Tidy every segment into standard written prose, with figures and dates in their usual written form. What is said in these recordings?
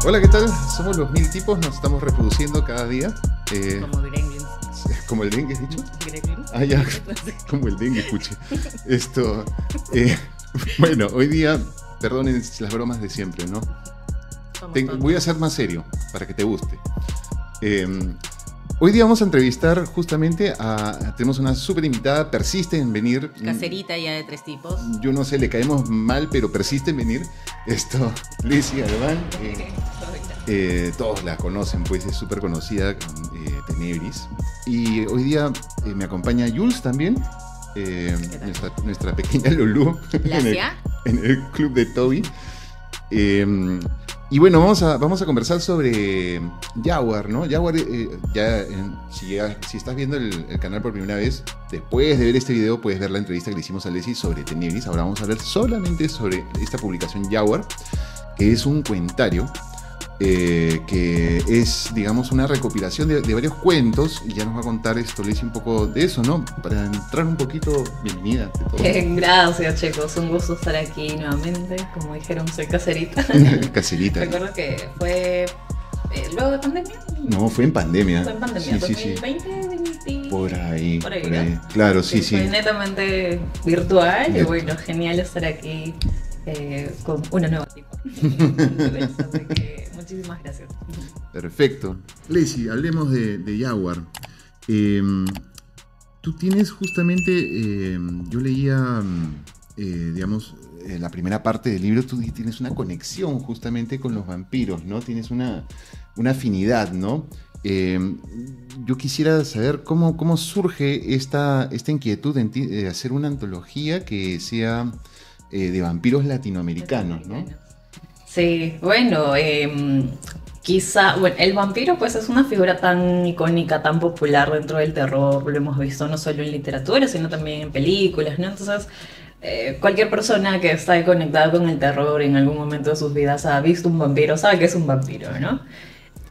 Hola, ¿qué tal? Somos los mil tipos, nos estamos reproduciendo cada día. Como gremlins. Como el dengue, ¿has dicho? Gremlins. Ah, ya, como el dengue, escuche. Esto, eh, bueno, hoy día, perdonen las bromas de siempre, ¿no? Somos Voy a ser más serio, para que te guste. Eh, Hoy día vamos a entrevistar justamente tenemos una súper invitada, persiste en venir. caserita ya de tres tipos. Yo no sé, le caemos mal, pero persiste en venir. Lizzy Galván. Todos la conocen, pues es súper conocida, Tenebris. Y hoy día me acompaña Jules también, nuestra pequeña Lulú, en el club de Toby. Y bueno, vamos a conversar sobre Jaguar, ¿no? Jaguar, si estás viendo el canal por primera vez, después de ver este video puedes ver la entrevista que le hicimos a Lizzy sobre Tenebris. Ahora vamos a hablar solamente sobre esta publicación Jaguar, que es un cuentario, que es, digamos, una recopilación de varios cuentos, y ya nos va a contar Lizzy un poco de eso, ¿no? Para entrar un poquito, bienvenida. Gracias, chicos, un gusto estar aquí nuevamente. Como dijeron, soy caserita. Caserita. Recuerdo que fue luego de pandemia. No, fue en pandemia. Fue en pandemia, Sí, 2020, 20. Por ahí. Por ahí, ¿no? Claro, sí. Fue netamente virtual y bueno, genial estar aquí con una nueva tipo. Así que muchísimas gracias. Perfecto. Lizzy, hablemos de Jaguar. Tú tienes justamente, yo leía, digamos, la primera parte del libro, tú tienes una conexión justamente con los vampiros, ¿no? Tienes una afinidad, ¿no? Yo quisiera saber cómo surge esta inquietud de hacer una antología que sea de vampiros latinoamericanos, ¿no? Sí, bueno, quizá, bueno, el vampiro pues es una figura tan icónica, tan popular dentro del terror, lo hemos visto no solo en literatura, sino también en películas, ¿no? Entonces, cualquier persona que está conectada con el terror en algún momento de sus vidas ha visto un vampiro, sabe que es un vampiro, ¿no?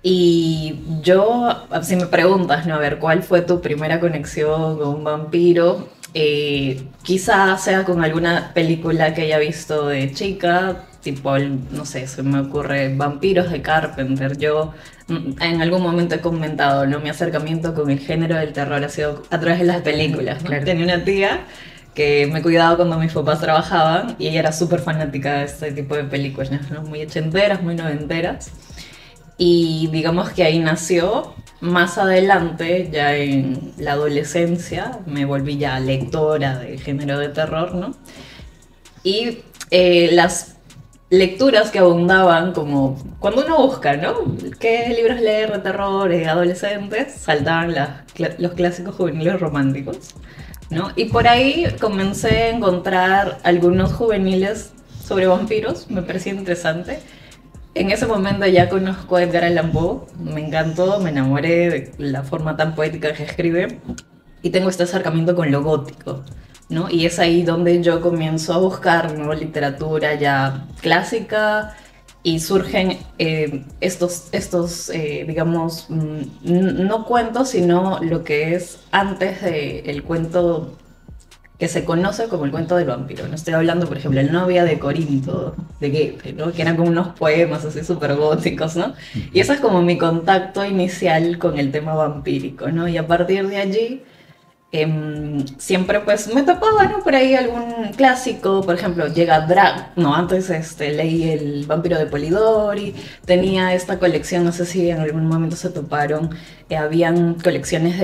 Y yo, si me preguntas, ¿no? A ver, ¿cuál fue tu primera conexión con un vampiro? Quizá sea con alguna película que haya visto de chica, tipo, no sé, se me ocurre Vampiros de Carpenter. Yo en algún momento he comentado, ¿no? Mi acercamiento con el género del terror ha sido a través de las películas, ¿no? Claro. Tenía una tía que me cuidaba cuando mis papás trabajaban y ella era súper fanática de este tipo de películas, ¿no? Muy ochenteras, muy noventeras. Y digamos que ahí nació. Más adelante, ya en la adolescencia, me volví ya lectora del género de terror, ¿no? Y las lecturas que abundaban, como cuando uno busca, ¿no? ¿Qué libros leer de terror adolescentes? Saltaban los clásicos juveniles románticos, ¿no? Y por ahí comencé a encontrar algunos juveniles sobre vampiros, me parecía interesante. En ese momento ya conozco a Edgar Allan Poe, me encantó, me enamoré de la forma tan poética que escribe y tengo este acercamiento con lo gótico, ¿no? Y es ahí donde yo comienzo a buscar, ¿no? Literatura ya clásica y surgen digamos, no cuentos, sino lo que es antes del cuento que se conoce como el cuento del vampiro. No estoy hablando, por ejemplo, el novia de Corinto, de Goethe, ¿no? Que eran como unos poemas así súper góticos, ¿no? Y ese es como mi contacto inicial con el tema vampírico, ¿no? Y a partir de allí, siempre pues me topaba, ¿no? Por ahí algún clásico, por ejemplo, antes leí El vampiro de Polidori, tenía esta colección, no sé si en algún momento se toparon, habían colecciones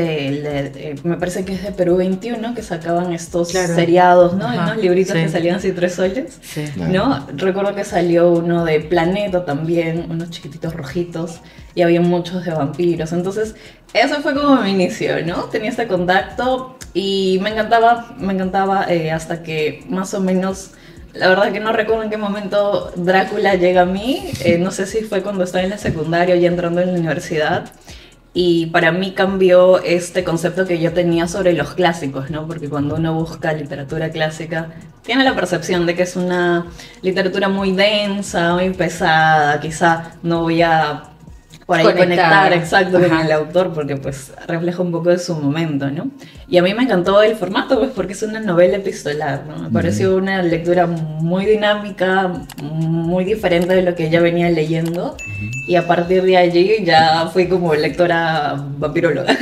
me parece que es de Perú 21, que sacaban estos seriados, ¿no? Ajá, Unos libritos sí. que salían así 3 soles, Sí. ¿no? Recuerdo que salió uno de Planeta también, unos chiquititos rojitos, y había muchos de vampiros, entonces eso fue como mi inicio, ¿no? Tenía este contacto y me encantaba hasta que más o menos, la verdad que no recuerdo en qué momento Drácula llega a mí, no sé si fue cuando estaba en la secundaria o ya entrando en la universidad, y para mí cambió este concepto que yo tenía sobre los clásicos, ¿no? Porque cuando uno busca literatura clásica, tiene la percepción de que es una literatura muy densa, muy pesada, quizá no voy a por ahí Conectar. conectar, exacto, con Ajá. el autor, porque pues refleja un poco de su momento, ¿no? Y a mí me encantó el formato, pues porque es una novela epistolar, ¿no? Me pareció una lectura muy dinámica, muy diferente de lo que ya venía leyendo, y a partir de allí ya fui como lectora vampiróloga,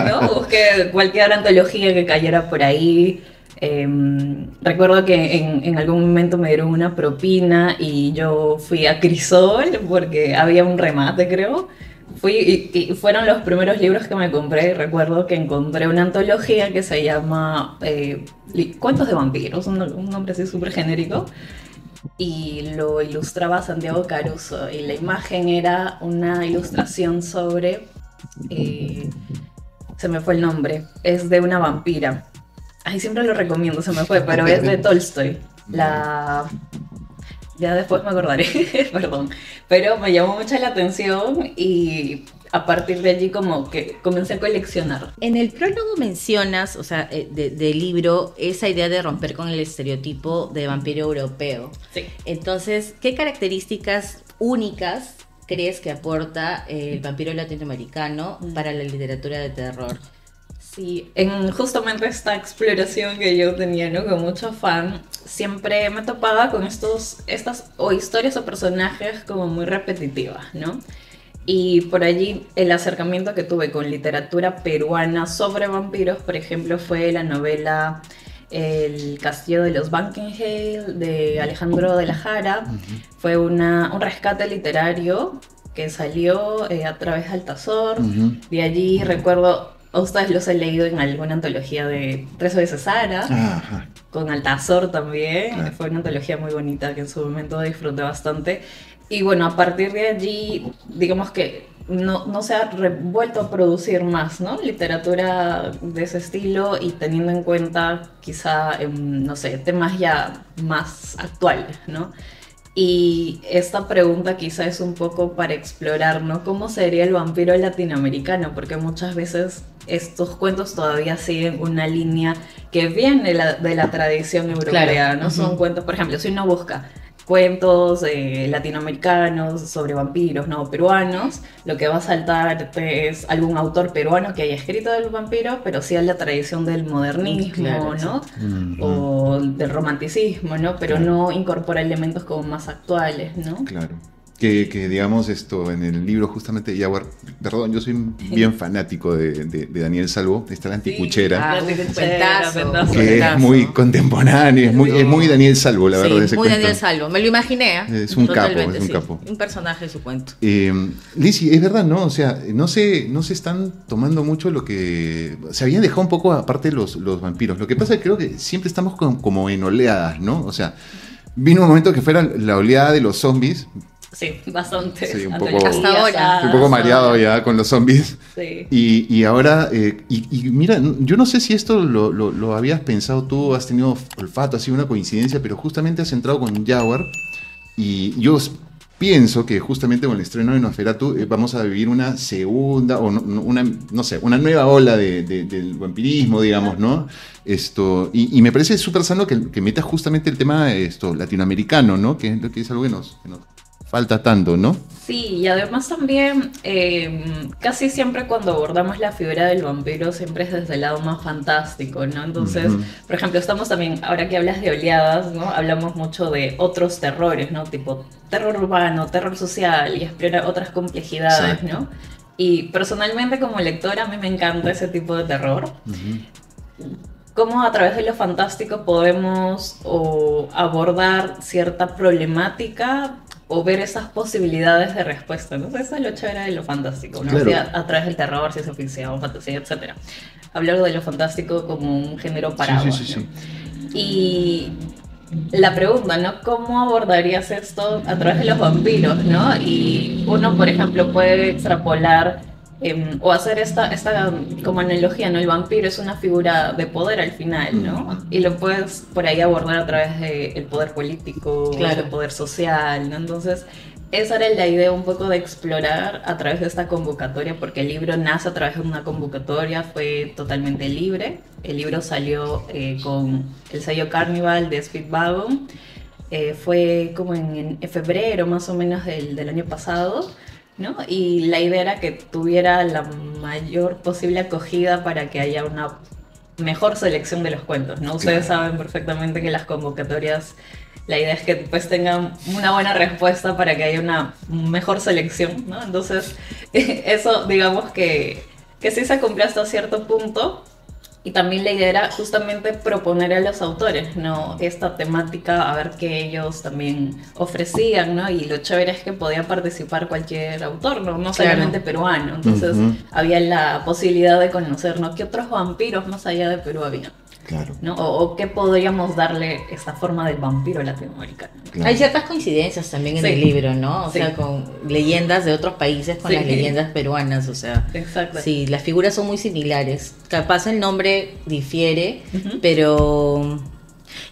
¿no? Busqué cualquier antología que cayera por ahí. Recuerdo que en algún momento me dieron una propina y yo fui a Crisol porque había un remate, creo. Fui y fueron los primeros libros que me compré. Y recuerdo que encontré una antología que se llama Cuentos de vampiros, un nombre así súper genérico. Y lo ilustraba Santiago Caruso. Y la imagen era una ilustración sobre... se me fue el nombre. Es de una vampira. Ay, siempre lo recomiendo, se me fue, pero es de Tolstoy. Ya después me acordaré, perdón. Pero me llamó mucho la atención y a partir de allí como que comencé a coleccionar. En el prólogo mencionas, o sea, del libro, esa idea de romper con el estereotipo de vampiro europeo. Sí. Entonces, ¿qué características únicas crees que aporta el vampiro latinoamericano para la literatura de terror? Sí, en justamente esta exploración que yo tenía, ¿no? Con mucho afán, siempre me topaba con estas o historias o personajes como muy repetitivas, ¿no? Y por allí el acercamiento que tuve con literatura peruana sobre vampiros, por ejemplo, fue la novela El Castillo de los Bunkenhale de Alejandro de la Jara. Fue un rescate literario que salió a través de Altazor. De allí recuerdo... A ustedes los he leído en alguna antología de Tres veces Sara, Ajá. con Altazor también. Claro. Fue una antología muy bonita que en su momento disfruté bastante. Y bueno, a partir de allí, digamos que no se ha vuelto a producir más, ¿no? Literatura de ese estilo y teniendo en cuenta quizá, no sé, temas ya más actuales, ¿no? Y esta pregunta quizá es un poco para explorar, ¿no? ¿Cómo sería el vampiro latinoamericano? Porque muchas veces estos cuentos todavía siguen una línea que viene de la tradición europea, Claro. ¿no? Son cuentos, por ejemplo, si uno busca cuentos latinoamericanos sobre vampiros, ¿no? Peruanos, lo que va a saltar es algún autor peruano que haya escrito del vampiro, pero sí a la tradición del modernismo, Claro, ¿no? Ujú. O del romanticismo, ¿no? Pero Claro. no incorpora elementos como más actuales, ¿no? Claro. Que digamos esto, en el libro justamente de Jaguar, perdón, yo soy bien fanático de Daniel Salvo, está la anticuchera, Ah, cuentazo. que es cuentazo. muy contemporáneo, es muy Daniel Salvo, la verdad, Sí, ese muy cuento. Daniel Salvo. Me lo imaginé. Es un capo, Totalmente, es un sí. capo. Un personaje de su cuento. Lizzy, es verdad, ¿no? O sea, no se están tomando mucho lo que... Se habían dejado un poco aparte los vampiros. Lo que pasa es que creo que siempre estamos como en oleadas, ¿no? O sea, vino un momento que fuera la oleada de los zombies. Sí, bastante. Sí, un antologías, poco- Hasta ahora. Estoy un poco mareado ya con los zombies. Sí. Y ahora, y mira, yo no sé si esto lo habías pensado tú, has tenido olfato, ha sido una coincidencia, pero justamente has entrado con Jaguar y yo pienso que justamente con el estreno de Nosferatu vamos a vivir una segunda, o no sé, una nueva ola del vampirismo, digamos, ¿no? Y me parece súper sano que metas justamente el tema latinoamericano, ¿no? Que es algo que nos falta tanto, ¿no? Sí, y además también casi siempre cuando abordamos la figura del vampiro siempre es desde el lado más fantástico, ¿no? Entonces, por ejemplo, estamos también, ahora que hablas de oleadas, ¿no? Hablamos mucho de otros terrores, ¿no? Tipo terror urbano, terror social y explorar otras complejidades, Sí. ¿no? Y personalmente como lectora a mí me encanta ese tipo de terror. Cómo a través de lo fantástico podemos abordar cierta problemática o ver esas posibilidades de respuesta, ¿no? Eso es lo chévere de lo fantástico, ¿no? Claro. O sea, a través del terror, ciencia ficción, fantasía, etc. Hablar de lo fantástico como un género paraguas, sí. ¿no? Y la pregunta, ¿no? ¿Cómo abordarías esto a través de los vampiros, ¿no? Y uno, por ejemplo, puede extrapolar o hacer esta como analogía, ¿no? El vampiro es una figura de poder al final, ¿no? Y lo puedes por ahí abordar a través del poder político, Claro. del poder social, ¿no? Entonces, esa era la idea un poco de explorar a través de esta convocatoria, porque el libro nace a través de una convocatoria, fue totalmente libre. El libro salió con el sello Carnival de Speedwagon. Fue como en febrero más o menos del año pasado. ¿no? Y la idea era que tuviera la mayor posible acogida para que haya una mejor selección de los cuentos, ¿no? Ustedes saben perfectamente que las convocatorias, la idea es que pues tengan una buena respuesta para que haya una mejor selección, ¿no? Entonces, eso digamos que sí se cumplió hasta cierto punto. Y también la idea era justamente proponer a los autores, ¿no? Esta temática, a ver qué ellos también ofrecían, ¿no? Y lo chévere es que podía participar cualquier autor, ¿no? No solamente peruano. Entonces había la posibilidad de conocer, ¿no? ¿Qué otros vampiros más allá de Perú había? Claro. ¿No? O qué podríamos darle esta forma del vampiro latinoamericano. Claro. Hay ciertas coincidencias también en el libro, ¿no? O sea, con leyendas de otros países con las leyendas peruanas, o sea. Exacto. Sí, las figuras son muy similares. Capaz el nombre difiere, pero...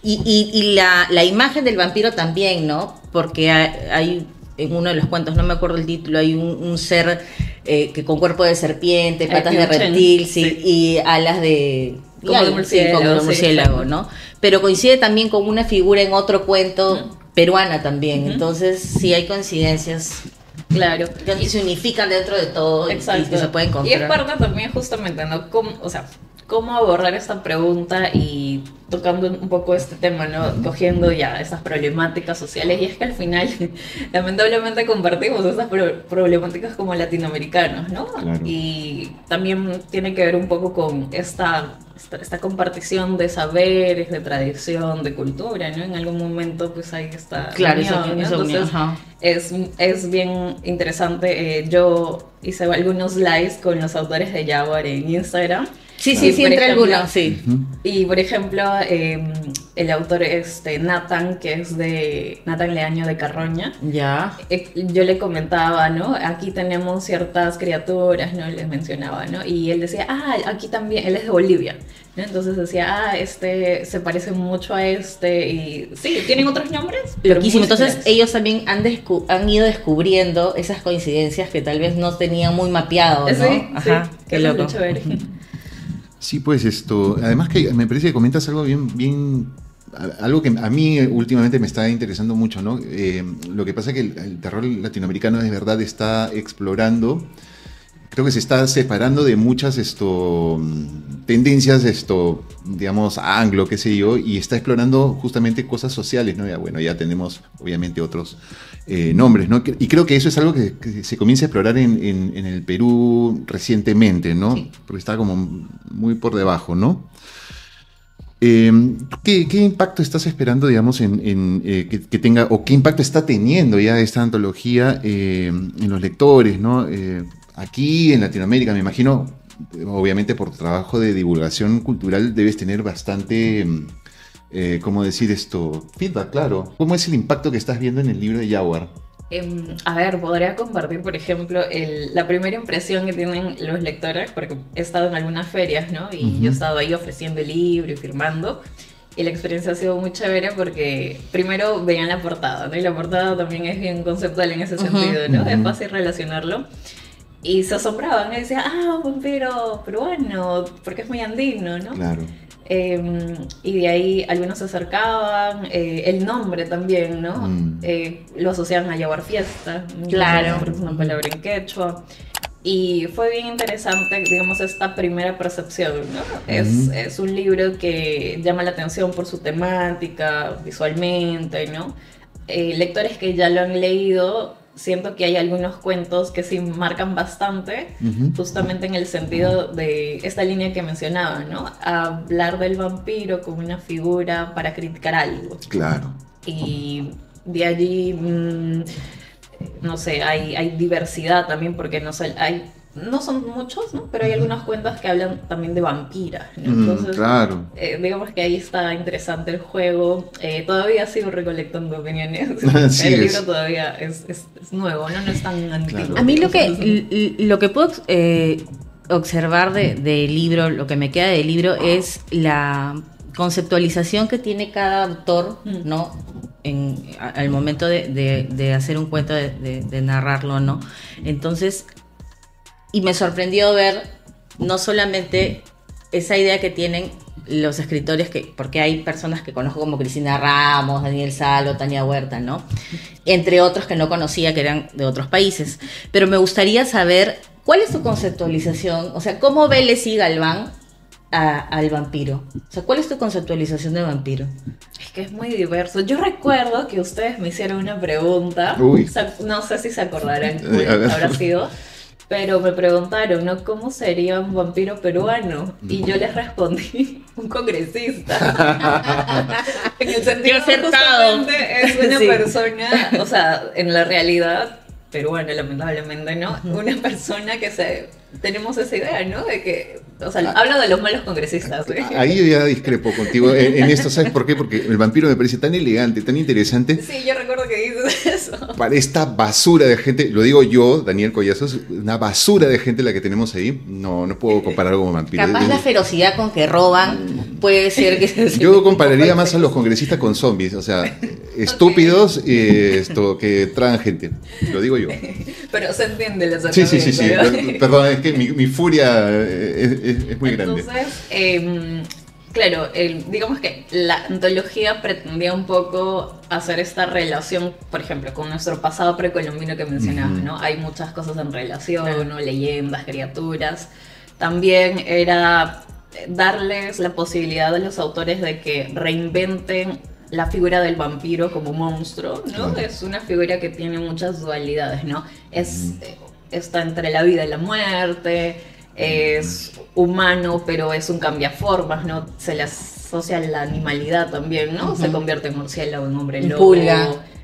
Y la imagen del vampiro también, ¿no? Porque hay en uno de los cuentos, no me acuerdo el título, hay un ser que con cuerpo de serpiente, patas de reptil, y alas de... Como de murciélago, como de murciélago, ¿no? Pero coincide también con una figura en otro cuento peruana también. Entonces, sí hay coincidencias. Claro. Y se unifican dentro de todo. Exacto. Y que se pueden encontrar. Y es parte también justamente, ¿no? Cómo abordar esta pregunta y tocando un poco este tema, ¿no? Cogiendo ya esas problemáticas sociales. Y es que al final, lamentablemente, compartimos esas problemáticas como latinoamericanos, ¿no? Claro. Y también tiene que ver un poco con esta compartición de saberes, de tradición, de cultura, ¿no? En algún momento, pues hay esta unión, ¿no? Entonces, es bien interesante. Yo hice algunos lives con los autores de Jaguar en Instagram. Sí, entre algunos, sí. Y por ejemplo, el autor Nathan, que es de Nathan Leaño de Carroña. Ya. Yo le comentaba, ¿no? Aquí tenemos ciertas criaturas, ¿no? Les mencionaba, ¿no? Y él decía, aquí también, él es de Bolivia, ¿no? Entonces decía, se parece mucho a y sí, tienen otros nombres. Loquísimo. Entonces ellos también han ido descubriendo esas coincidencias que tal vez no tenían muy mapeado, ¿no? Sí, Ajá, qué loco. Es muy chévere. Sí, pues además que me parece que comentas algo bien, algo que a mí últimamente me está interesando mucho, ¿no? Lo que pasa es que el terror latinoamericano de verdad está explorando, creo que se está separando de muchas tendencias, digamos, anglo, qué sé yo, y está explorando justamente cosas sociales, ¿no? Ya tenemos obviamente otros nombres, ¿no? Y creo que eso es algo que se comienza a explorar en el Perú recientemente, ¿no? Sí. Porque está como muy por debajo, ¿no? ¿Qué impacto estás esperando, digamos, que tenga, o qué impacto está teniendo ya esta antología en los lectores, ¿no? Aquí en Latinoamérica, me imagino, obviamente por trabajo de divulgación cultural debes tener bastante, ¿cómo decir esto? Feedback, claro. ¿Cómo es el impacto que estás viendo en el libro de Jaguar? A ver, podría compartir, por ejemplo, la primera impresión que tienen los lectores, porque he estado en algunas ferias, ¿no? Y yo he estado ahí ofreciendo el libro y firmando. Y la experiencia ha sido muy chévere porque primero veían la portada, ¿no? Y la portada también es bien conceptual en ese sentido, ¿no? Es fácil relacionarlo. Y se asombraban, y decían, un vampiro peruano, porque es muy andino, ¿no? Claro. Y de ahí algunos se acercaban, el nombre también, ¿no? Lo asociaban a Jaguar Fiesta, claro, porque es una palabra en quechua. Y fue bien interesante, digamos, esta primera percepción, ¿no? Es un libro que llama la atención por su temática, visualmente, ¿no? Lectores que ya lo han leído, siento que hay algunos cuentos que sí marcan bastante, justamente en el sentido de esta línea que mencionaba, ¿no? Hablar del vampiro como una figura para criticar algo. Claro. Y de allí, no sé, hay diversidad también, porque no son muchos, ¿no? Pero hay algunos cuentos que hablan también de vampiras, ¿no? Entonces, claro. Digamos que ahí está interesante el juego. Todavía sigo recolectando opiniones. Sí, el libro todavía es nuevo, ¿no? No es tan antiguo. Claro. A mí lo que puedo observar del libro, lo que me queda del libro es la conceptualización que tiene cada autor, ¿no? Al momento de hacer un cuento, de narrarlo, ¿no? Entonces, y me sorprendió ver no solamente esa idea que tienen los escritores porque hay personas que conozco como Cristina Ramos, Daniel Salo, Tania Huerta, ¿no? Entre otros que no conocía que eran de otros países. Pero me gustaría saber, ¿cuál es tu conceptualización? O sea, ¿cómo ve Leslie Galván al vampiro? O sea, ¿cuál es tu conceptualización de vampiro? Es que es muy diverso. Yo recuerdo que ustedes me hicieron una pregunta. Uy. No sé si se acordarán cuál habrá sido. Pero me preguntaron, ¿no? ¿Cómo sería un vampiro peruano? Y yo les respondí, un congresista. En el sentido que justamente es una persona, o sea, en la realidad peruana, lamentablemente, ¿no? Una persona que tenemos esa idea, ¿no? De que, o sea, hablo de los malos congresistas. ¿Sí? Ahí yo ya discrepo contigo en esto, ¿sabes por qué? Porque el vampiro me parece tan elegante, tan interesante. Sí, yo recuerdo que dices eso. Para esta basura de gente, lo digo yo, Daniel Collazos, una basura de gente la que tenemos ahí, no puedo comparar con vampiro. Capaz la ferocidad con que roban puede ser que... Yo compararía más a los congresistas con zombies, o sea, estúpidos que tragan gente, lo digo yo. Pero se entiende la Sí. Perdón, es que mi furia es muy grande. Entonces, claro, digamos que la antología pretendía un poco hacer esta relación, por ejemplo, con nuestro pasado precolombino que mencionabas, ¿no? Hay muchas cosas en relación, ¿no? Leyendas, criaturas. También era darles la posibilidad a los autores de que reinventen la figura del vampiro como monstruo, ¿no? Claro. Es una figura que tiene muchas dualidades, ¿no? Está entre la vida y la muerte, es humano, pero es un cambiaformas, ¿no? Se le asocia la animalidad también, ¿no? Se convierte en murciélago, en hombre lobo.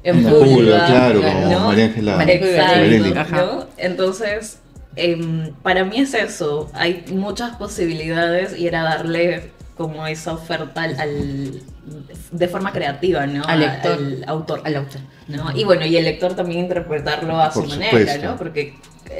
En pulga, claro, como ¿no? María Ángela. Exacto, ¿no? Entonces, para mí es eso. Hay muchas posibilidades y era darle como esa oferta de forma creativa, ¿no? Al lector. Al autor. Al autor. ¿No? Y bueno, y el lector también interpretarlo a su manera, ¿no? Porque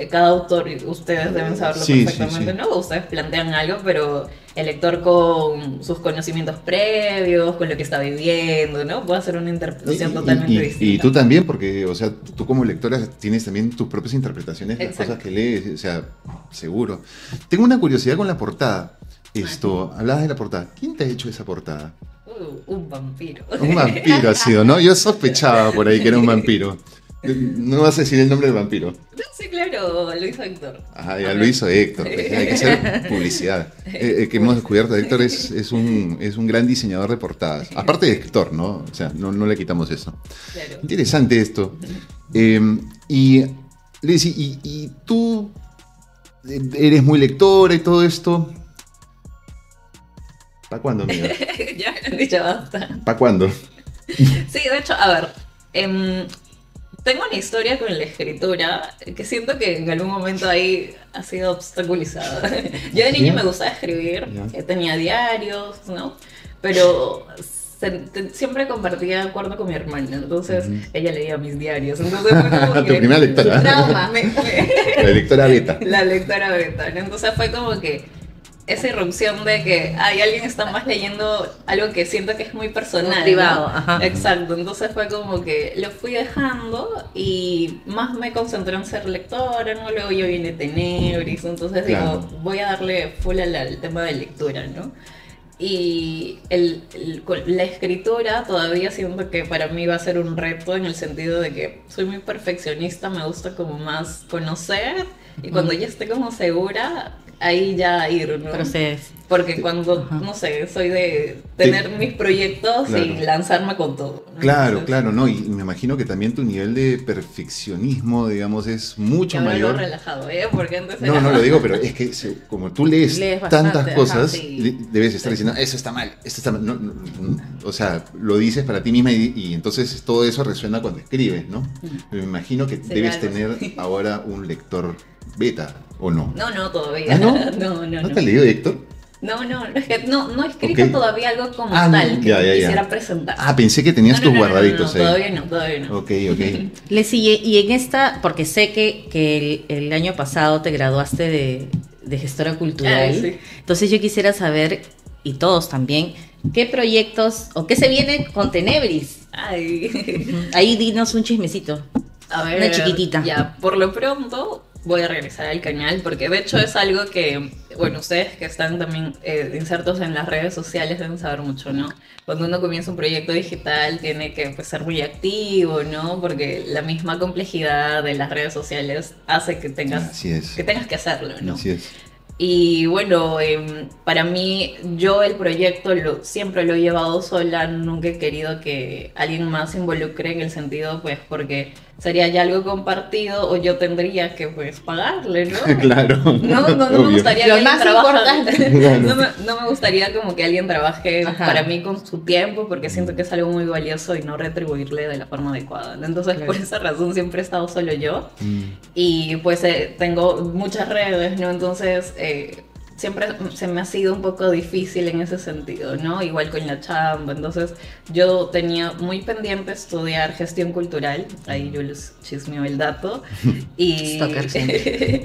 cada autor, ustedes deben saberlo perfectamente, ¿no? Ustedes plantean algo, pero el lector con sus conocimientos previos, con lo que está viviendo, ¿no? Puede hacer una interpretación totalmente distinta. Y tú también, porque, o sea, tú como lectora tienes también tus propias interpretaciones de las cosas que lees, o sea, seguro. Tengo una curiosidad con la portada. Hablabas de la portada. ¿Quién te ha hecho esa portada? Un vampiro. Un vampiro ha sido, ¿no? Yo sospechaba por ahí que era un vampiro. No vas a decir el nombre del vampiro. Sí, claro, lo hizo Héctor. Ajá, ya lo hizo Héctor. Hay que hacer publicidad. Que hemos descubierto, Héctor es un gran diseñador de portadas. Aparte de escritor, ¿no? O sea, no le quitamos eso. Claro. Interesante esto. Y Leslie, ¿y tú eres muy lectora y todo esto? ¿Para cuándo, amiga? Ya me han dicho basta. ¿Para cuándo? Sí, de hecho, a ver, tengo una historia con la escritura que siento que en algún momento ahí ha sido obstaculizada. Yo de niña me gustaba escribir, tenía diarios, ¿no? Pero siempre compartía acuerdo con mi hermana, entonces ella leía mis diarios. Entonces fue como tu primera lectora. Trauma. La lectora beta. La lectora beta, ¿no? Entonces fue como que esa irrupción de que alguien está más leyendo algo que siento que es muy personal, muy privado, ¿no? Ajá. Exacto, entonces fue como que lo fui dejando y más me concentré en ser lectora, ¿no? Luego yo vine Tenebris, entonces digo, voy a darle full al tema de lectura, ¿no? Y la escritura todavía siento que para mí va a ser un reto en el sentido de que soy muy perfeccionista, me gusta como más conocer y cuando ya esté como segura, ahí ya ir, ¿no? Procedes. Porque cuando, no sé, soy de tener mis proyectos y lanzarme con todo, ¿no? Claro, ¿no? Y me imagino que también tu nivel de perfeccionismo, digamos, es mucho mayor. Relajado, Porque antes no lo digo, pero es que como tú lees tantas bastante, cosas, debes estar diciendo, eso está mal, esto está mal. No, o sea, lo dices para ti misma y entonces todo eso resuena cuando escribes, ¿no? Me imagino que debes tener ahora un lector beta, ¿o no? No, todavía. ¿Ah, no? No. ¿No te has leído, Héctor? No, es que no he escrito todavía algo como tal que quisiera presentar. Pensé que tenías tus guardaditos ahí. Todavía no. Ok. Leslie, y en esta, porque sé que el año pasado te graduaste de gestora cultural, sí. Entonces yo quisiera saber, y todos también, ¿qué proyectos o qué se viene con Tenebris? Ahí dinos un chismecito. A ver, una chiquitita. Ya, por lo pronto, voy a regresar al canal, porque de hecho es algo que, bueno, ustedes que están también insertos en las redes sociales deben saber mucho, ¿no? Cuando uno comienza un proyecto digital tiene que pues, ser muy activo, ¿no? Porque la misma complejidad de las redes sociales hace que tengas que hacerlo, ¿no? Así es. Y bueno, para mí, yo el proyecto siempre lo he llevado sola, nunca he querido que alguien más se involucre en el sentido, pues, porque sería ya algo compartido o yo tendría que, pues, pagarle, ¿no? Claro. No me gustaría que Lo alguien más importante. no me gustaría como que alguien trabaje Ajá. para mí con su tiempo, porque siento que es algo muy valioso y no retribuirle de la forma adecuada, ¿no? Entonces, Claro. por esa razón siempre he estado solo yo. Y pues tengo muchas redes, ¿no? Entonces siempre se me ha sido un poco difícil en ese sentido, ¿no? Igual con la chamba. Entonces yo tenía muy pendiente estudiar gestión cultural, ahí yo les chismeo el dato. Y, Stalker siempre.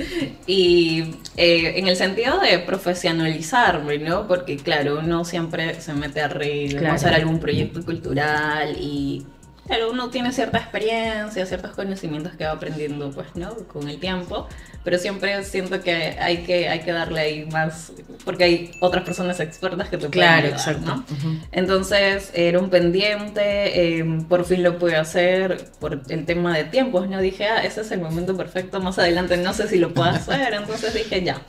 y en el sentido de profesionalizarme, ¿no? Porque claro, uno siempre se mete a reír, Claro. hacer algún proyecto cultural y... Claro, uno tiene cierta experiencia, ciertos conocimientos que va aprendiendo, pues, ¿no? Con el tiempo, pero siempre siento que hay que darle ahí más, porque hay otras personas expertas que te pueden Claro, ayudar, exacto. ¿no? Ujú. Entonces, era un pendiente, por fin lo pude hacer por el tema de tiempos, ¿no? Dije, ese es el momento perfecto, más adelante no sé si lo puedo hacer, entonces dije, ya.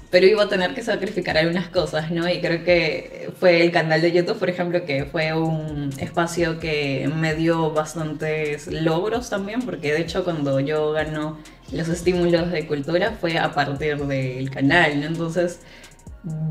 Pero iba a tener que sacrificar algunas cosas, ¿no? Y creo que fue el canal de YouTube, por ejemplo, que fue un espacio que me dio bastantes logros también, porque de hecho cuando yo gano los estímulos de cultura fue a partir del canal, ¿no? Entonces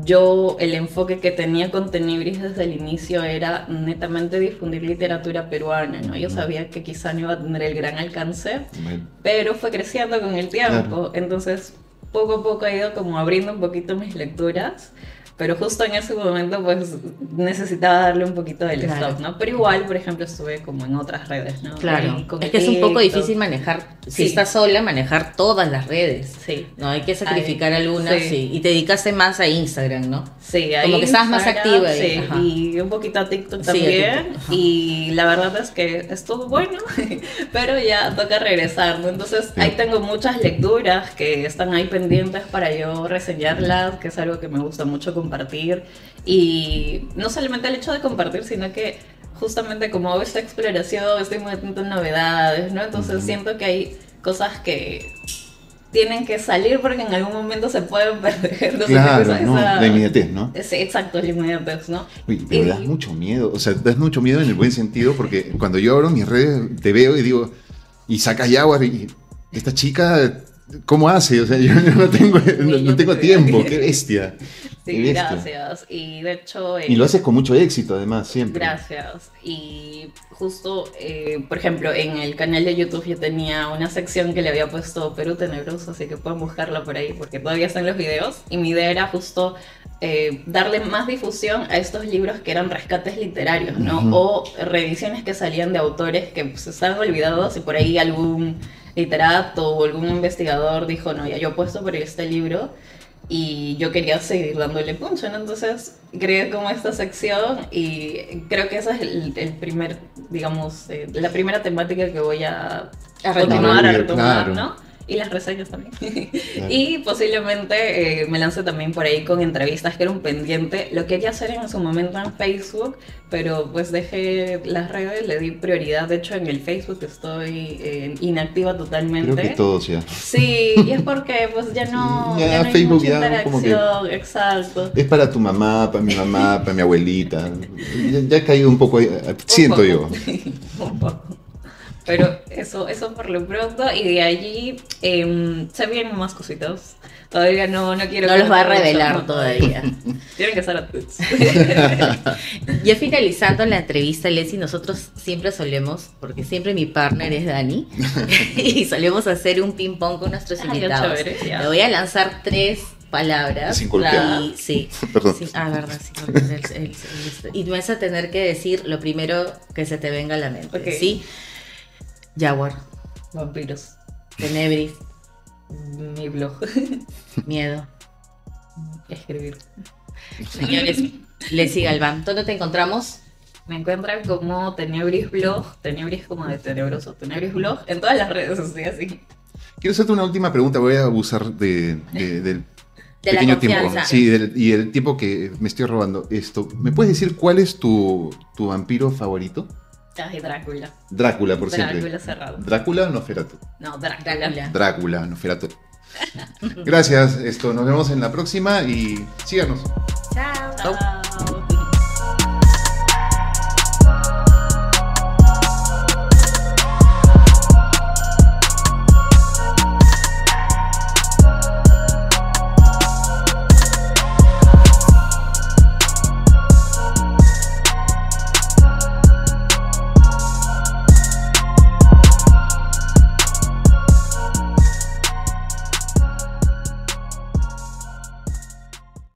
yo el enfoque que tenía con Tenebris desde el inicio era netamente difundir literatura peruana, ¿no? Yo sabía que quizá no iba a tener el gran alcance, Bueno, pero fue creciendo con el tiempo, Claro. entonces poco a poco he ido como abriendo un poquito mis lecturas, pero justo en ese momento pues necesitaba darle un poquito del Claro. stop, ¿no? Pero igual, por ejemplo, estuve como en otras redes, ¿no? Claro. Con Es que es un poco TikTok. difícil manejar, si Sí. estás sola, manejar todas las redes. Sí. No, hay que sacrificar Ahí, algunas sí. sí. Y te dedicaste más a Instagram, ¿no? Sí, ahí Como que estabas más Instagram, activa ahí, sí, ajá. y un poquito a TikTok Sí, a también. TikTok, ajá. Y la verdad es que estuvo bueno, pero ya toca regresar, ¿no? Entonces Sí. ahí tengo muchas lecturas que están ahí pendientes para yo reseñarlas, que es algo que me gusta mucho compartir. Y no solamente el hecho de compartir, sino que justamente como hago esta exploración, estoy muy atento a novedades, ¿no? Entonces siento que hay cosas que tienen que salir porque en algún momento se pueden perder. Entonces, claro, ¿no? La inmediatez, ¿no? Sí, exacto, la inmediatez, ¿no? Uy, pero Y- das mucho miedo, o sea, das mucho miedo en el buen sentido, porque cuando yo abro mis redes te veo y digo, y sacas Jaguar y esta chica, ¿cómo hace? O sea, yo no tengo, no tengo tiempo, qué bestia. Qué Sí, bestia. gracias. Y de hecho... Y lo haces con mucho éxito, además, siempre. Gracias. Y justo, por ejemplo, en el canal de YouTube yo tenía una sección que le había puesto Perú Tenebroso, así que pueden buscarla por ahí porque todavía están los videos. Y mi idea era justo darle más difusión a estos libros que eran rescates literarios, ¿no? Ujú. O reediciones que salían de autores que pues, estaban olvidados y por ahí algún literato o algún investigador dijo, no, ya yo apuesto por este libro. Y yo quería seguir dándole punch, ¿no? Entonces creé como esta sección y creo que esa es el primer, digamos, la primera temática que voy a continuar, a retomar, Claro. ¿no? Y las reseñas también. Claro. Y posiblemente me lance también por ahí con entrevistas, que era un pendiente. Lo quería hacer en su momento en Facebook, pero pues dejé las redes, le di prioridad. De hecho, en el Facebook estoy inactiva totalmente. Creo que todos ya. Sí, y es porque pues ya no, Sí, ya ya no hay Facebook mucha ya como que- interacción, exacto. Es para tu mamá, para mi mamá, para mi abuelita. Ya he caído un poco, siento Un yo. poco. Un poco. Pero eso por lo pronto, y de allí se vienen más cositas. Todavía no quiero... No los va a comentar mucho, revelar ¿no? todavía. Tienen que estar atentos. Ya finalizando la entrevista, Leslie, nosotros siempre solemos, porque siempre mi partner es Dani, y solemos hacer un ping pong con nuestros Ah, qué invitados. chévere, ya. Le voy a lanzar 3 palabras. Sin golpear. Y, sí. Perdón. Sí, verdad, sí. Y tú vas a tener que decir lo primero que se te venga a la mente. Ok. ¿Sí? Jaguar, Vampiros. Tenebris, Mi blog. miedo. Escribir. Señores, Leslie Galván, ¿dónde te encontramos? Me encuentran como Tenebris Blog, Tenebris como de tenebroso, Tenebris Blog, en todas las redes, estoy así. Quiero hacerte una última pregunta, voy a abusar del De la pequeño tiempo. confianza. Sí, y el tiempo que me estoy robando. ¿Me puedes decir cuál es tu vampiro favorito? Ay, Drácula. Drácula, por Drácula siempre. cerrado. ¿Drácula o Nosferatu? No, Drácula. Drácula, Nosferatu. Gracias, nos vemos en la próxima y síganos. Chao. Chao.